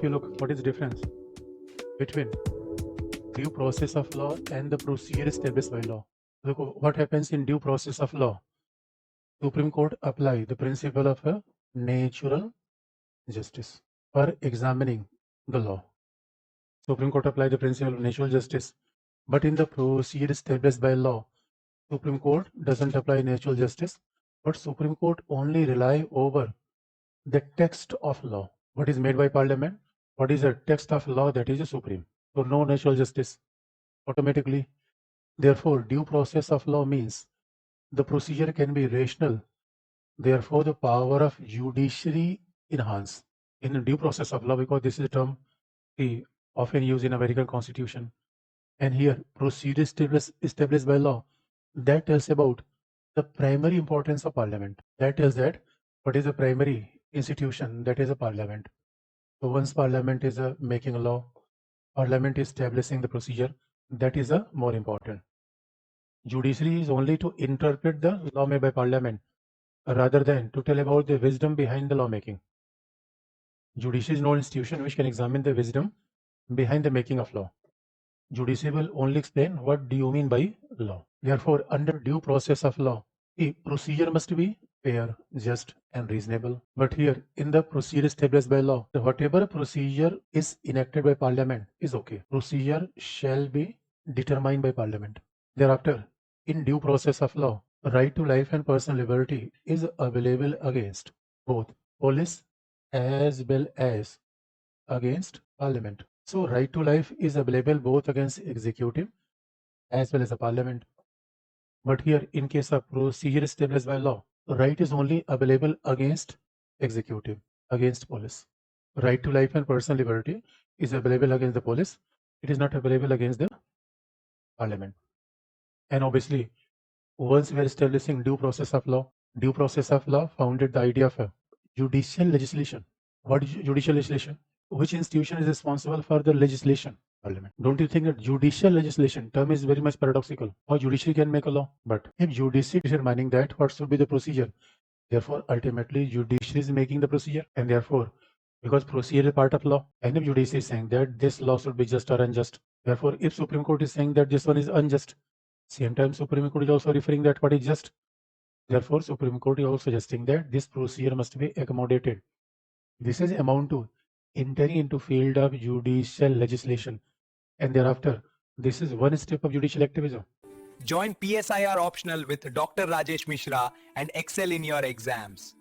if you look, what is the difference between due process of law and the procedure established by law? Look what happens in due process of law. Supreme Court apply the principle of a natural justice for examining the law. Supreme Court apply the principle of natural justice, but in the procedure established by law, Supreme Court doesn't apply natural justice, but Supreme Court only rely over the text of law. What is made by Parliament? What is a text of law? That is a supreme. So no natural justice automatically. Therefore, due process of law means the procedure can be rational. Therefore, the power of judiciary enhance in the due process of law, because this is a term we often use in American Constitution. And here, procedure established by law, that tells about the primary importance of Parliament. That tells that what is the primary institution, that is a Parliament. So once Parliament is making a law, Parliament is establishing the procedure, that is a more important. Judiciary is only to interpret the law made by Parliament rather than to tell about the wisdom behind the lawmaking. Judiciary is no institution which can examine the wisdom behind the making of law. Judiciary will only explain what do you mean by law. Therefore, under due process of law, a procedure must be fair, just, and reasonable. But here, in the procedure established by law, whatever procedure is enacted by Parliament is okay. Procedure shall be determined by Parliament. Thereafter, in due process of law, right to life and personal liberty is available against both police as well as against Parliament. So right to life is available both against executive as well as the Parliament. But here, in case of procedure established by law, right is only available against executive, against police. Right to life and personal liberty is available against the police. It is not available against the Parliament. And obviously, once we are establishing due process of law founded the idea of judicial legislation. What is judicial legislation? Which institution is responsible for the legislation? Parliament. Don't you think that judicial legislation term is very much paradoxical? How judiciary can make a law? But if judiciary is determining that what should be the procedure, therefore ultimately judiciary is making the procedure, and therefore because procedure is part of law, and if judiciary is saying that this law should be just or unjust, therefore if Supreme Court is saying that this one is unjust, same time Supreme Court is also referring that what is just. Therefore, Supreme Court is also suggesting that this procedure must be accommodated. This is amount to entering into field of judicial legislation, and thereafter, this is one step of judicial activism. Join PSIR optional with Dr. Rajesh Mishra and excel in your exams.